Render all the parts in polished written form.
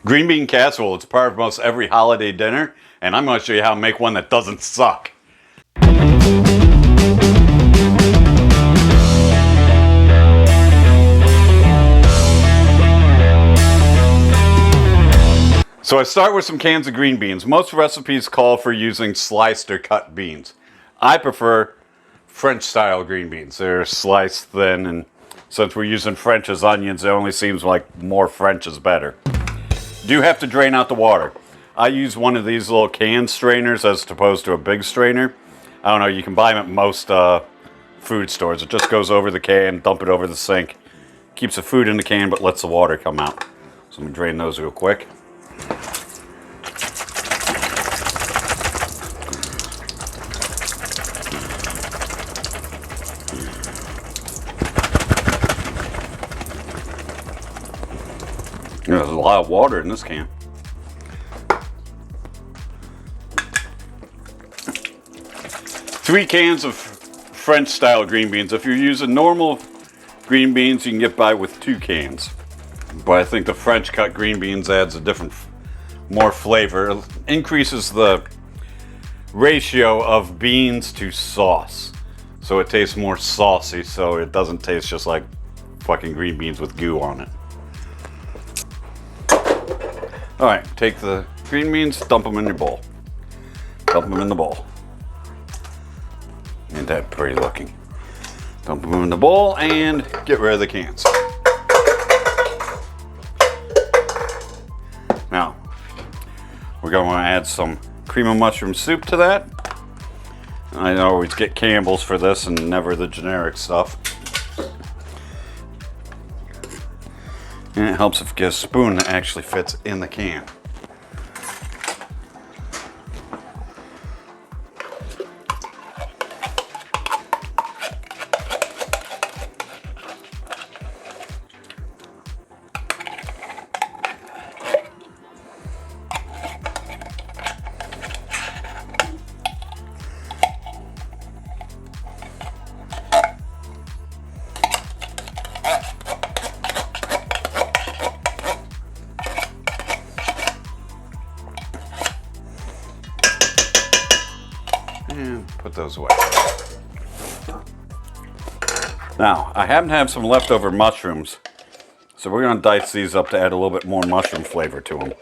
Green bean casserole, it's part of most every holiday dinner, and I'm going to show you how to make one that doesn't suck. So I start with some cans of green beans. Most recipes call for using sliced or cut beans. I prefer French style green beans. They're sliced thin, and since we're using French as onions, it only seems like more French is better. You do have to drain out the water. I use one of these little can strainers as opposed to a big strainer. I don't know, you can buy them at most food stores. It just goes over the can, dump it over the sink. Keeps the food in the can but lets the water come out. So I'm going to drain those real quick. There's a lot of water in this can. Three cans of French style green beans. If you're using normal green beans, you can get by with 2 cans. But I think the French cut green beans adds a different, more flavor. It increases the ratio of beans to sauce. So it tastes more saucy, so it doesn't taste just like fucking green beans with goo on it. Alright, take the green beans, dump them in your bowl. Dump them in the bowl. Ain't that pretty looking? Dump them in the bowl and get rid of the cans. Now, we're going to add some cream of mushroom soup to that. I always get Campbell's for this and never the generic stuff. And it helps if you get a spoon that actually fits in the can. And put those away. Now, I happen to have some leftover mushrooms, so we're going to dice these up to add a little bit more mushroom flavor to them.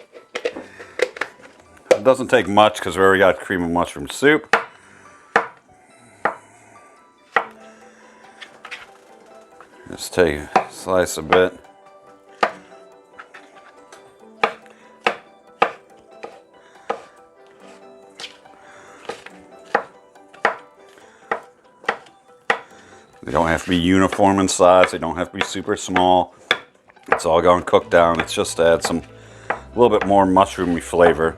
It doesn't take much because we already got cream of mushroom soup. Just take a slice a bit. They don't have to be uniform in size. They don't have to be super small. It's all gone cooked down. It's just to add some, a little bit more mushroomy flavor.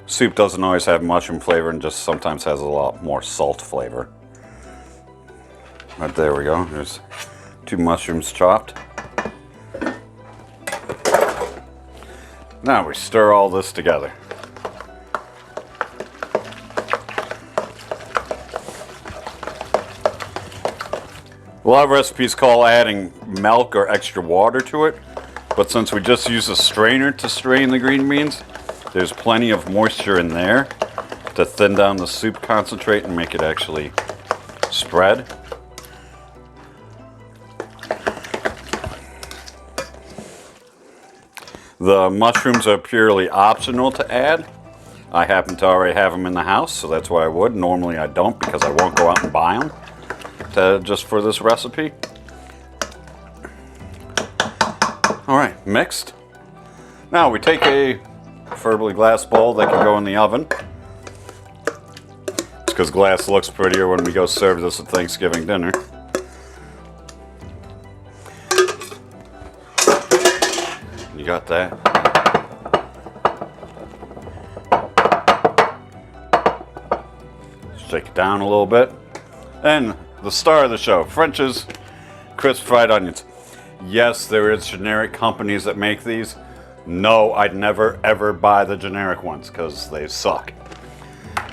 Soup doesn't always have mushroom flavor and just sometimes has a lot more salt flavor. But there we go. There's 2 mushrooms chopped. Now we stir all this together. A lot of recipes call adding milk or extra water to it, but since we just use a strainer to strain the green beans, there's plenty of moisture in there to thin down the soup concentrate and make it actually spread. The mushrooms are purely optional to add. I happen to already have them in the house, so that's why I would. Normally I don't because I won't go out and buy them. Just for this recipe. Alright, mixed. Now we take a preferably glass bowl that can go in the oven. It's because glass looks prettier when we go serve this at Thanksgiving dinner. You got that? Just shake it down a little bit. And the star of the show, French's crisp fried onions. Yes, there is generic companies that make these. No, I'd never ever buy the generic ones because they suck.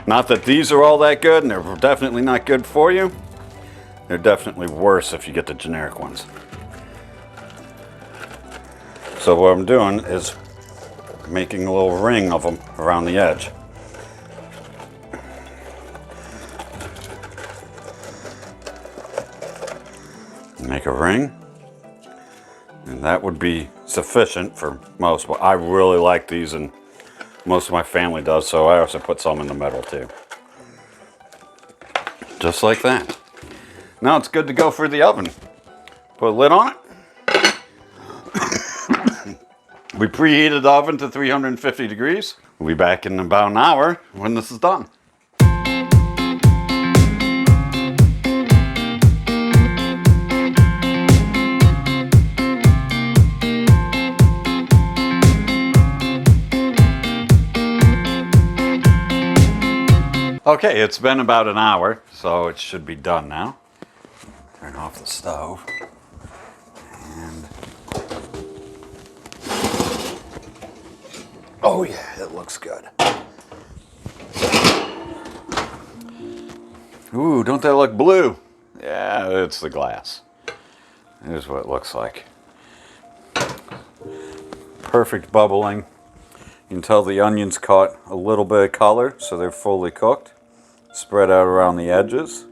Not that these are all that good, and they're definitely not good for you. They're definitely worse if you get the generic ones. So what I'm doing is making a little ring of them around the edge. Make a ring, and that would be sufficient for most, but I really like these, and most of my family does, so I also put some in the middle too. Just like that. Now it's good to go for the oven. Put a lid on it. We preheated the oven to 350 degrees. We'll be back in about an hour when this is done. Okay, it's been about an hour, so it should be done now. Turn off the stove. And oh yeah, it looks good. Ooh, don't that look blue? Yeah, it's the glass. Here's what it looks like. Perfect bubbling. You can tell the onions caught a little bit of color, so they're fully cooked. Spread out around the edges.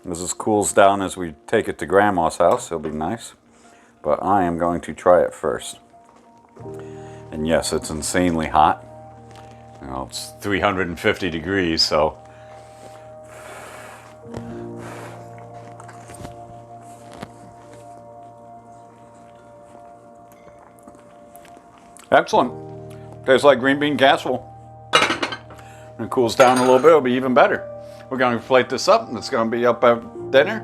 As this cools down as we take it to Grandma's house, it'll be nice. But I am going to try it first. And yes, it's insanely hot. You know, it's 350 degrees, so. Excellent. Tastes like green bean casserole. When it cools down a little bit, it'll be even better. We're going to plate this up, and it's going to be up at dinner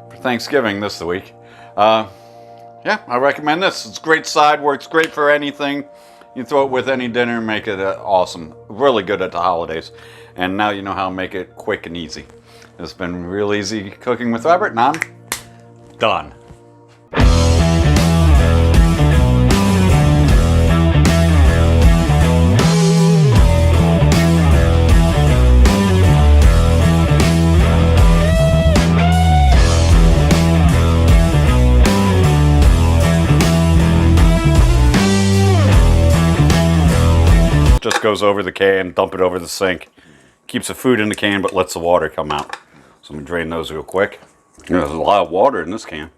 for Thanksgiving this week. Yeah, I recommend this. It's great side, works great for anything. You throw it with any dinner and make it awesome. Really good at the holidays. And now you know how to make it quick and easy. It's been real easy cooking with Robert, and I'm done. Just goes over the can, dump it over the sink. Keeps the food in the can, but lets the water come out. So I'm gonna drain those real quick. There's a lot of water in this can.